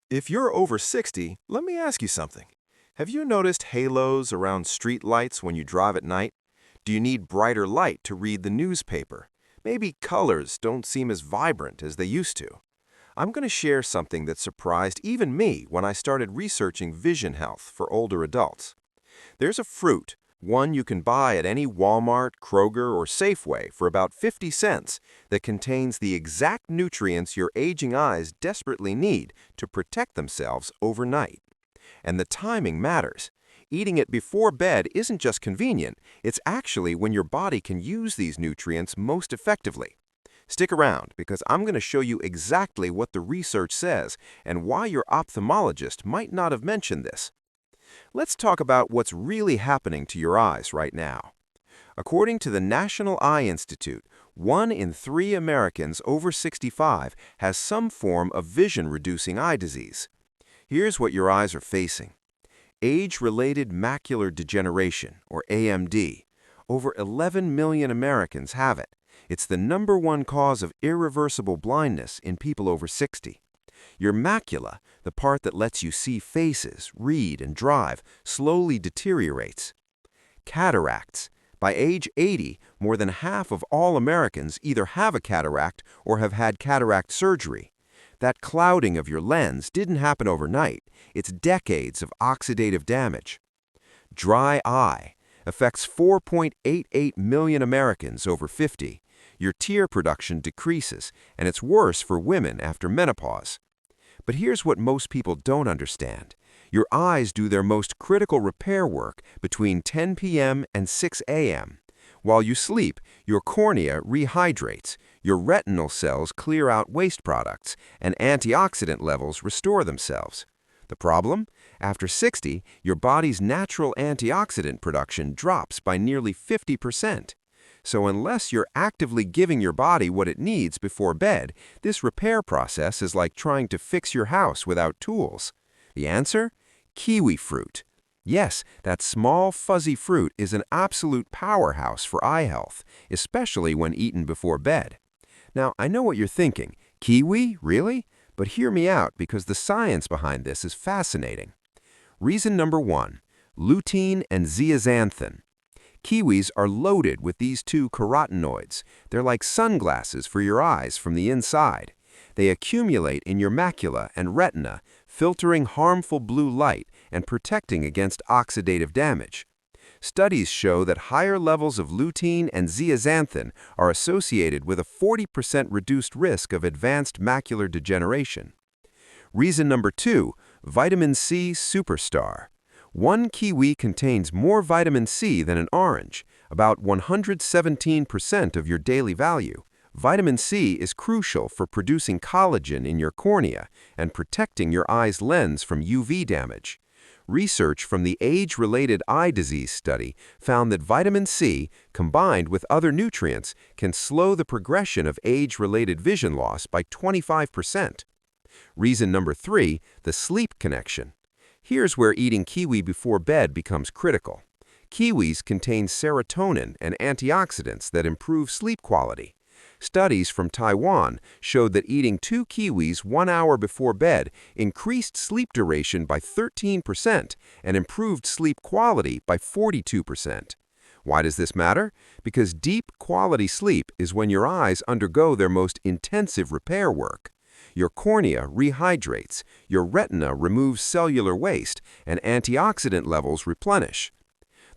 If you're over 60, let me ask you something. Have you noticed halos around street lights when you drive at night? Do you need brighter light to read the newspaper? Maybe colors don't seem as vibrant as they used to. I'm going to share something that surprised even me when I started researching vision health for older adults. There's a fruit, one you can buy at any Walmart, Kroger, or Safeway for about 50 cents, that contains the exact nutrients your aging eyes desperately need to protect themselves overnight. And the timing matters. Eating it before bed isn't just convenient, it's actually when your body can use these nutrients most effectively. Stick around because I'm going to show you exactly what the research says and why your ophthalmologist might not have mentioned this. Let's talk about what's really happening to your eyes right now. According to the National Eye Institute, 1 in 3 Americans over 65 has some form of vision-reducing eye disease. Here's what your eyes are facing. Age-related macular degeneration, or AMD. Over 11 million Americans have it. It's the #1 cause of irreversible blindness in people over 60. Your macula, the part that lets you see faces, read, and drive, slowly deteriorates. Cataracts. By age 80, more than half of all Americans either have a cataract or have had cataract surgery. That clouding of your lens didn't happen overnight. It's decades of oxidative damage. Dry eye affects 4.88 million Americans over 50. Your tear production decreases, and it's worse for women after menopause. But here's what most people don't understand. Your eyes do their most critical repair work between 10 p.m. and 6 a.m. While you sleep, your cornea rehydrates, your retinal cells clear out waste products, and antioxidant levels restore themselves. The problem? After 60, your body's natural antioxidant production drops by nearly 50%. So unless you're actively giving your body what it needs before bed, this repair process is like trying to fix your house without tools. The answer? Kiwi fruit. Yes, that small, fuzzy fruit is an absolute powerhouse for eye health, especially when eaten before bed. Now, I know what you're thinking. Kiwi? Really? But hear me out because the science behind this is fascinating. Reason number 1, lutein and zeaxanthin. Kiwis are loaded with these two carotenoids. They're like sunglasses for your eyes from the inside. They accumulate in your macula and retina, filtering harmful blue light and protecting against oxidative damage. Studies show that higher levels of lutein and zeaxanthin are associated with a 40% reduced risk of advanced macular degeneration. Reason number 2, vitamin C superstar. 1 kiwi contains more vitamin C than an orange, about 117% of your daily value. Vitamin C is crucial for producing collagen in your cornea and protecting your eye's lens from UV damage. Research from the Age-Related Eye Disease study found that vitamin C, combined with other nutrients, can slow the progression of age-related vision loss by 25%. Reason number 3, the sleep connection. Here's where eating kiwi before bed becomes critical. Kiwis contain serotonin and antioxidants that improve sleep quality. Studies from Taiwan showed that eating 2 kiwis 1 hour before bed increased sleep duration by 13% and improved sleep quality by 42%. Why does this matter? Because deep quality sleep is when your eyes undergo their most intensive repair work. Your cornea rehydrates, your retina removes cellular waste, and antioxidant levels replenish.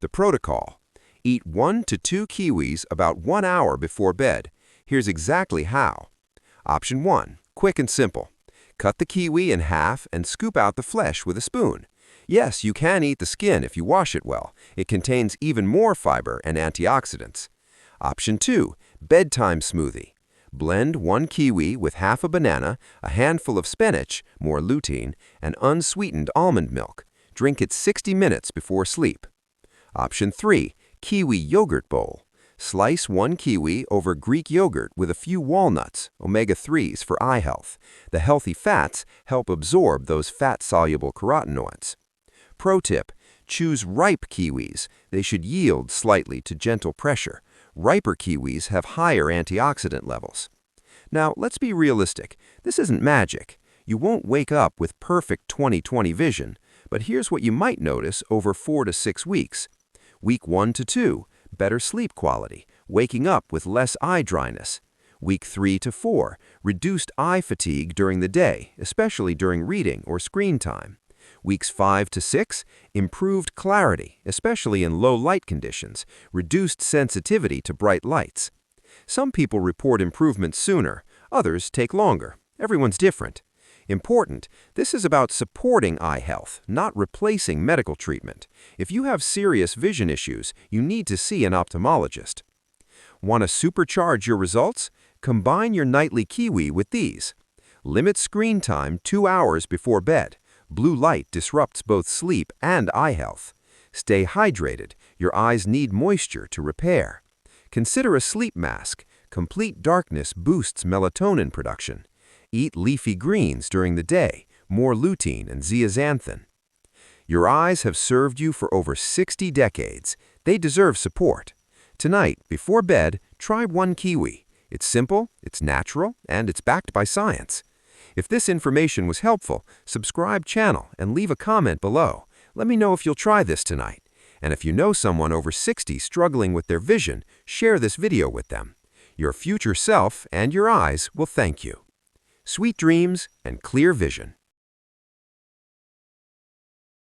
The protocol: eat 1 to 2 kiwis about 1 hour before bed. Here's exactly how. Option 1, quick and simple. Cut the kiwi in half and scoop out the flesh with a spoon. Yes, you can eat the skin if you wash it well. It contains even more fiber and antioxidants. Option 2, bedtime smoothie. Blend 1 kiwi with half a banana, a handful of spinach, more lutein, and unsweetened almond milk. Drink it 60 minutes before sleep. Option 3, kiwi yogurt bowl. Slice 1 kiwi over Greek yogurt with a few walnuts, omega-3s for eye health. The healthy fats help absorb those fat-soluble carotenoids. Pro tip: choose ripe kiwis. They should yield slightly to gentle pressure. Riper kiwis have higher antioxidant levels. Now, let's be realistic. This isn't magic. You won't wake up with perfect 20/20 vision, but here's what you might notice over 4 to 6 weeks. Week 1 to 2, better sleep quality, waking up with less eye dryness. Week 3 to 4, reduced eye fatigue during the day, especially during reading or screen time. Weeks 5 to 6, improved clarity, especially in low light conditions, reduced sensitivity to bright lights. Some people report improvement sooner, others take longer. Everyone's different. Important, this is about supporting eye health, not replacing medical treatment. If you have serious vision issues, you need to see an ophthalmologist. Want to supercharge your results? Combine your nightly Kiwi with these. Limit screen time 2 hours before bed. Blue light disrupts both sleep and eye health. Stay hydrated. Your eyes need moisture to repair. Consider a sleep mask. Complete darkness boosts melatonin production. Eat leafy greens during the day, more lutein and zeaxanthin. Your eyes have served you for over 60 decades. They deserve support. Tonight, before bed, try one Kiwi. It's simple, it's natural, and it's backed by science. If this information was helpful, subscribe channel and leave a comment below. Let me know if you'll try this tonight. And if you know someone over 60 struggling with their vision, share this video with them. Your future self and your eyes will thank you. Sweet dreams and clear vision.